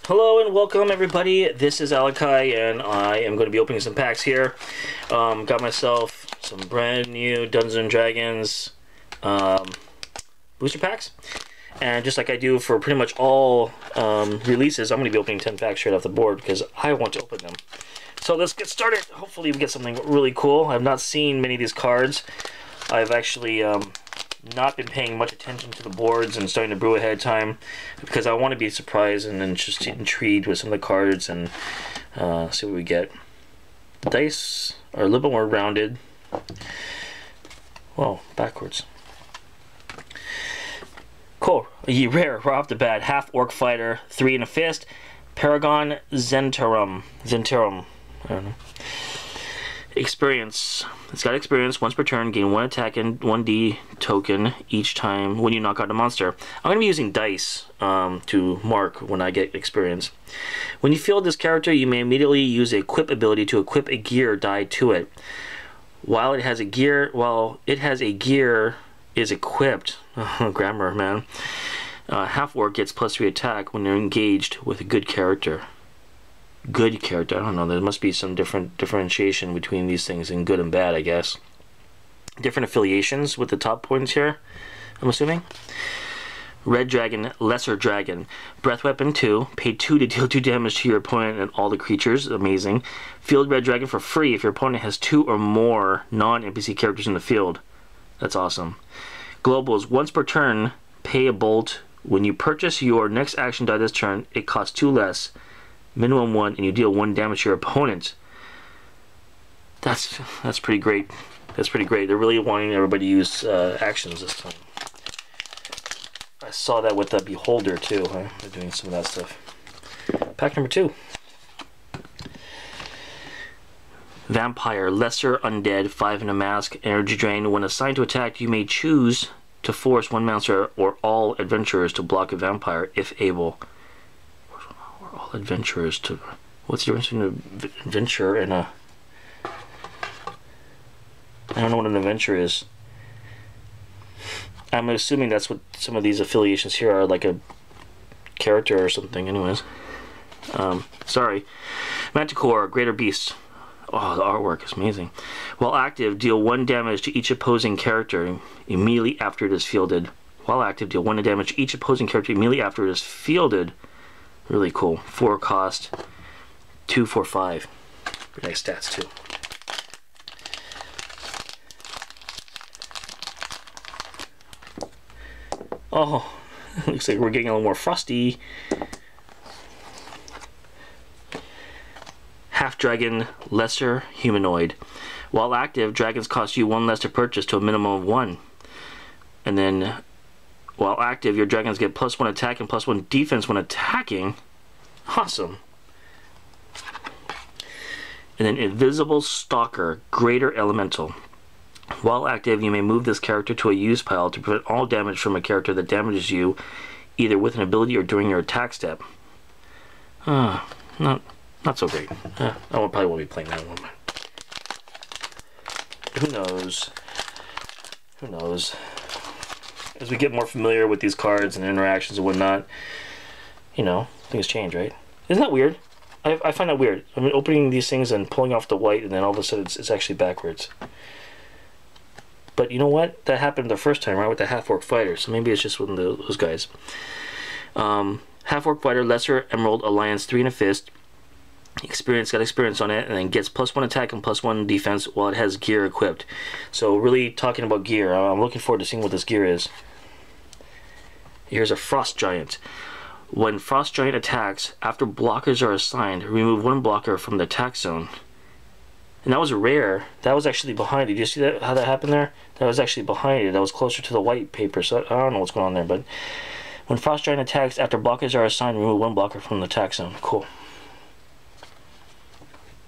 Hello and welcome everybody, this is Alakai and I am going to be opening some packs here. Got myself some brand new Dungeons & Dragons booster packs. And just like I do for pretty much all releases, I'm going to be opening 10 packs straight off the board because I want to open them. So let's get started. Hopefully we get something really cool. I've not seen many of these cards. I've actually not been paying much attention to the boards and starting to brew ahead of time because I want to be surprised and then just intrigued with some of the cards and see what we get. The dice are a little bit more rounded. Whoa, backwards. Cool. Rare, right off the bat. Half Orc Fighter, 3 and a Fist, Paragon Zentarum. I don't know. Experience. It's got experience. Once per turn, gain 1 attack and 1d token each time when you knock out a monster. I'm going to be using dice to mark when I get experience. When you field this character, you may immediately use a equip ability to equip a gear die to it. While it has a gear is equipped. Grammar, man. Half Orc gets +3 attack when they're engaged with a good character. Good character, I don't know, there must be some differentiation between these things in good and bad, I guess. Different affiliations with the top points here, I'm assuming. Red Dragon, Lesser Dragon. Breath Weapon 2, pay 2 to deal 2 damage to your opponent and all the creatures, amazing. Field Red Dragon for free if your opponent has 2 or more non-NPC characters in the field. That's awesome. Globals, once per turn, pay a bolt. When you purchase your next action die this turn, it costs 2 less. Minimum 1, and you deal 1 damage to your opponent. That's pretty great. That's pretty great. They're really wanting everybody to use actions this time. I saw that with the Beholder too. Huh? They're doing some of that stuff. Pack number 2. Vampire, Lesser Undead, 5 in a Mask, Energy Drain. When assigned to attack, you may choose to force one monster or all adventurers to block a vampire if able. All adventurers to... What's the difference between an adventure and a... I don't know what an adventure is. I'm assuming that's what some of these affiliations here are, like a character or something. Anyways. Sorry. Manticore, Greater Beast. Oh, the artwork is amazing. While active, deal 1 damage to each opposing character immediately after it is fielded. While active, deal 1 damage to each opposing character immediately after it is fielded. Really cool. 4 cost, 2 for 5. Pretty nice stats too. Oh, looks like we're getting a little more frosty. Half Dragon, Lesser Humanoid. While active, dragons cost you 1 less to purchase to a minimum of 1. And then while active, your dragons get +1 attack and +1 defense when attacking. Awesome. And then Invisible Stalker, Greater Elemental. While active, you may move this character to a use pile to prevent all damage from a character that damages you, either with an ability or during your attack step. Not so great. I probably won't be playing that one. Who knows? Who knows? As we get more familiar with these cards and interactions and whatnot, you know, things change, right? Isn't that weird? I find that weird. I mean, opening these things and pulling off the white and then all of a sudden it's actually backwards. But you know what? That happened the first time, right, with the Half Orc Fighter. So maybe it's just one of those guys. Half Orc Fighter, Lesser Emerald Alliance, 3 and a Fist. Got experience on it, and then gets +1 attack and +1 defense while it has gear equipped. So really talking about gear, I'm looking forward to seeing what this gear is. Here's a Frost Giant. When Frost Giant attacks, after blockers are assigned, remove 1 blocker from the attack zone. And that was rare. That was actually behind it. Did you see that? How that happened there? That was actually behind it. That was closer to the white paper. So I don't know what's going on there. But when Frost Giant attacks, after blockers are assigned, remove 1 blocker from the attack zone. Cool.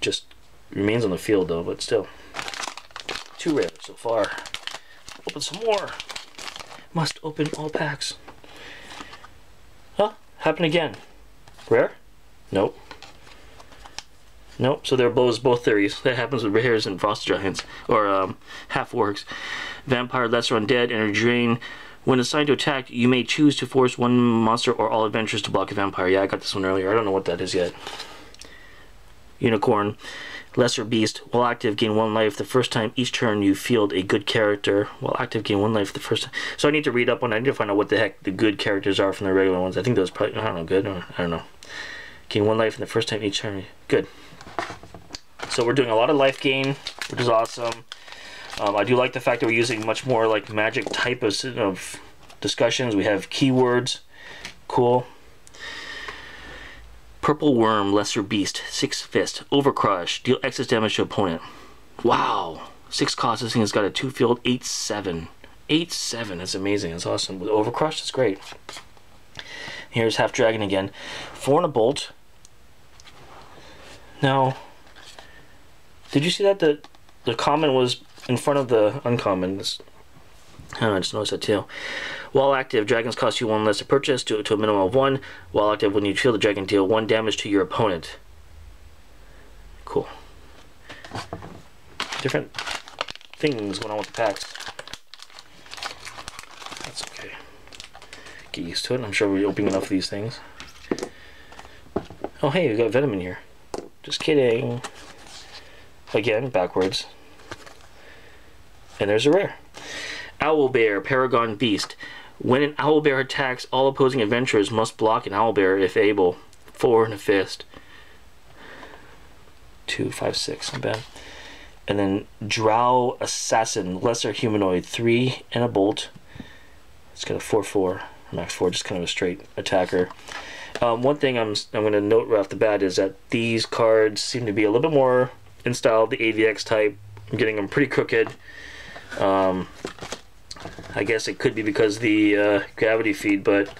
Just remains on the field though, but still. 2 rare so far. Open some more. Must open all packs. Huh? Happened again. Rare? Nope. Nope. So they're both theories. That happens with rares and frost giants or half orcs. Vampire, Lesser Undead, Energy Drain. When assigned to attack, you may choose to force one monster or all adventurers to block a vampire. Yeah, I got this one earlier. I don't know what that is yet. Unicorn. Lesser Beast. While active, gain 1 life the first time each turn you field a good character. While active, gain 1 life the first time. So I need to read up on it. I need to find out what the heck the good characters are from the regular ones. I think those probably, I don't know, good, or I don't know. Gain 1 life in the first time each turn. Good. So we're doing a lot of life gain, which is awesome. I do like the fact that we're using much more like magic type of discussions. We have keywords. Cool. Purple Worm, Lesser Beast, 6 Fist, Overcrush, deal excess damage to opponent. Wow. 6 cost, this thing has got a 2 field, 8/7. 8/7, that's amazing, that's awesome. With Overcrush, that's great. Here's Half Dragon again. 4 and a Bolt. Now, did you see that the common was in front of the uncommon? I don't know, I just noticed that too. While active, dragons cost you 1 less to purchase, do it to a minimum of 1. While active, when you kill the dragon, deal 1 damage to your opponent. Cool. Different things going on with the packs. That's okay. Get used to it. I'm sure we're opening enough of these things. Oh hey, we got Venom in here. Just kidding. Again, backwards. And there's a rare. Owlbear, Paragon Beast. When an owlbear attacks, all opposing adventurers must block an owlbear if able. 4 and a fist. 2, 5, 6, not bad. And then Drow Assassin, Lesser Humanoid, 3 and a Bolt. It's got a 4/4, max 4, just kind of a straight attacker. One thing I'm going to note right off the bat is that these cards seem to be a little bit more in style of the AVX type. I'm getting them pretty crooked. I guess it could be because of the gravity feed, but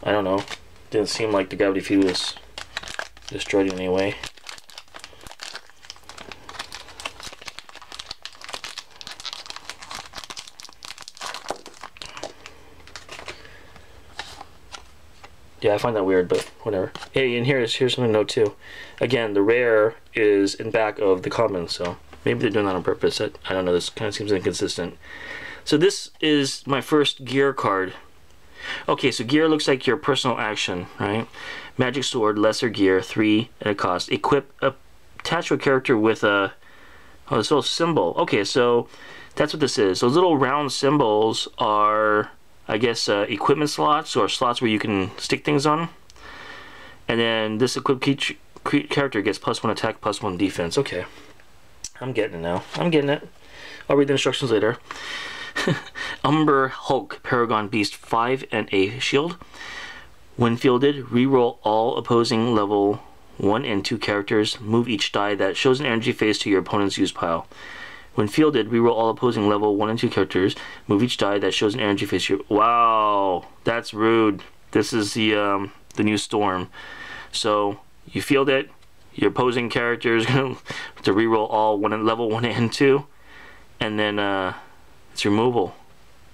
I don't know. Didn't seem like the gravity feed was destroyed in any way. Yeah, I find that weird, but whatever. Hey, and here's something to note too. Again, the rare is in back of the common, so maybe they're doing that on purpose. I don't know, this kind of seems inconsistent. So this is my first gear card. Okay, so gear looks like your personal action, right? Magic Sword, Lesser Gear, 3 at a cost. Equip, attach to a character with a, oh, this little symbol. Okay, so that's what this is. Those little round symbols are, I guess, equipment slots, or slots where you can stick things on. And then this equipped character gets +1 attack, +1 defense. Okay, I'm getting it now. I'm getting it. I'll read the instructions later. Umber Hulk, Paragon Beast, 5 and a shield. When fielded, reroll all opposing level 1 and 2 characters. Move each die that shows an energy phase to your opponent's use pile. When fielded, reroll all opposing level 1 and 2 characters. Move each die that shows an energy phase to your... Wow, that's rude. This is the new Storm. So you field it. Your opposing character is going to reroll all level 1 and 2, and then it's removal.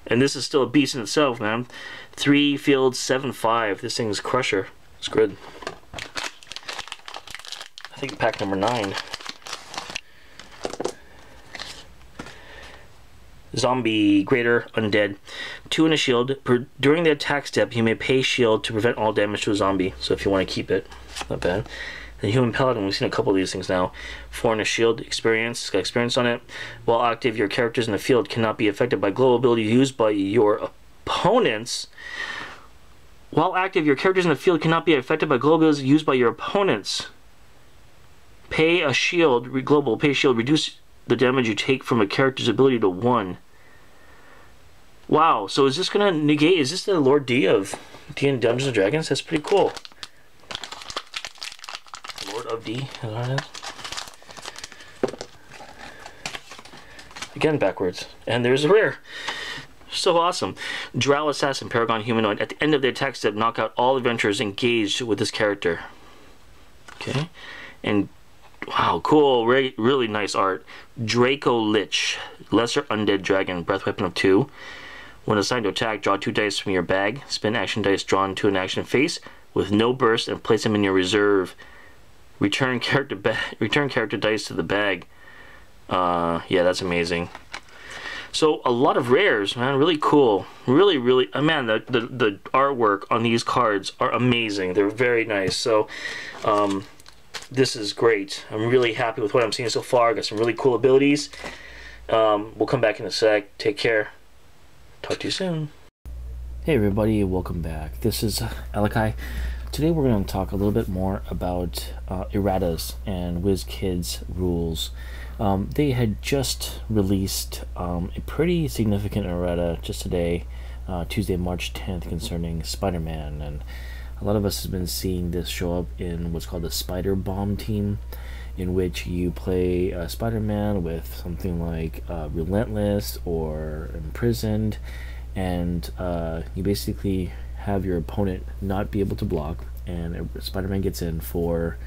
And this is still a beast in itself, man. 3 fields, 7/5. This thing's crusher. It's good. I think pack number 9. Zombie Greater Undead. 2 and a shield. During the attack step, you may pay shield to prevent all damage to a zombie. So if you want to keep it, not bad. The Human Paladin, we've seen a couple of these things now. 4 and a shield, experience, it's got experience on it. While active, your characters in the field cannot be affected by global abilities used by your opponents. While active, your characters in the field cannot be affected by global abilities used by your opponents. Pay a shield, pay a shield, reduce the damage you take from a character's ability to 1. Wow, so is this going to negate, is this the Lord D of D&D Dungeons & Dragons? That's pretty cool. Lord of D, is that what it is? Again, backwards. And there's a rare. So awesome. Drow Assassin, Paragon Humanoid. At the end of the attack step, knock out all adventurers engaged with this character. Okay. And, wow, cool. Really nice art. Draco Lich, Lesser Undead Dragon, Breath Weapon of 2. When assigned to attack, draw 2 dice from your bag. Spin action dice drawn to an action face with no burst and place them in your reserve. Return character dice to the bag. Yeah, that's amazing. So a lot of rares, man. Really cool. Really, really. Man, the artwork on these cards are amazing. They're very nice. So this is great. I'm really happy with what I'm seeing so far. Got some really cool abilities. We'll come back in a sec. Take care. Talk to you soon. Hey everybody, welcome back. This is Alakai. Today we're going to talk a little bit more about erratas and WizKids rules. They had just released a pretty significant errata just today, Tuesday, March 10th, concerning Spider-Man, and a lot of us have been seeing this show up in what's called the Spider Bomb team, in which you play Spider-Man with something like Relentless or Imprisoned, and you basically have your opponent not be able to block, and Spider-Man gets in for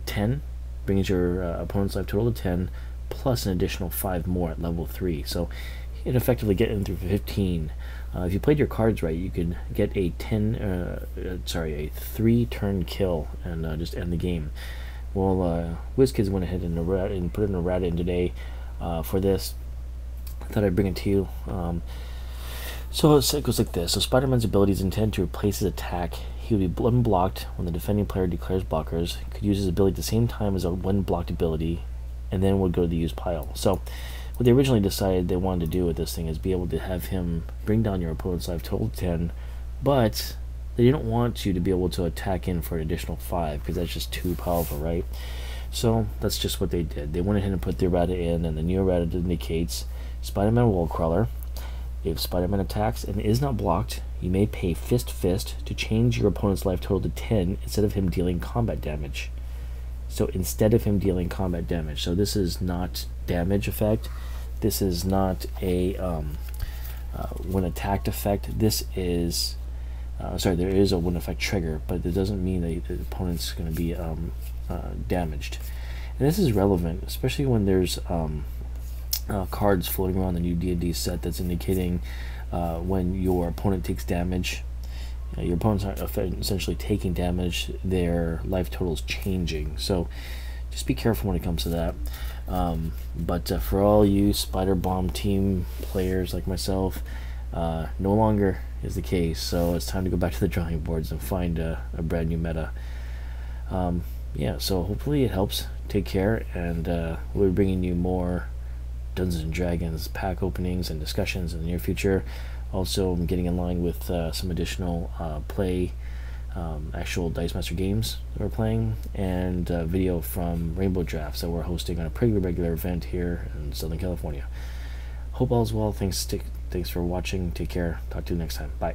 10, brings your opponent's life total to 10, plus an additional 5 more at level 3. So you can effectively get in through 15. If you played your cards right, you could get a 3-turn kill and just end the game. Well, WizKids went ahead and put an errata in today for this. I thought I'd bring it to you. So it goes like this. So Spider-Man's ability is intended to replace his attack. He will be unblocked when the defending player declares blockers. He could use his ability at the same time as a when blocked ability, and then would go to the use pile. So what they originally decided they wanted to do with this thing is be able to have him bring down your opponent's life total to 10, but they didn't want you to be able to attack in for an additional 5, because that's just too powerful, right? So that's just what they did. They went ahead and put the errata in, and the new errata indicates Spider-Man Wallcrawler. If Spider-Man attacks and is not blocked, you may pay Fist to change your opponent's life total to 10 instead of him dealing combat damage. So instead of him dealing combat damage. So this is not damage effect. This is not a when attacked effect. This is there is a when effect trigger, but it doesn't mean that the opponent's going to be damaged. And this is relevant, especially when there's cards floating around the new D&D set that's indicating when your opponent takes damage. Your opponents are essentially taking damage, their life total is changing. So just be careful when it comes to that. But for all you Spider Bomb team players like myself, no longer is the case. So it's time to go back to the drawing boards and find a brand new meta. Yeah, so hopefully it helps. Take care, and we'll be bringing you more Dungeons and Dragons pack openings and discussions in the near future. Also, I'm getting in line with some additional actual Dice Master games that we're playing, and video from Rainbow Drafts that we're hosting on a pretty regular event here in Southern California. Hope all is well. Thanks for watching. Take care. Talk to you next time. Bye.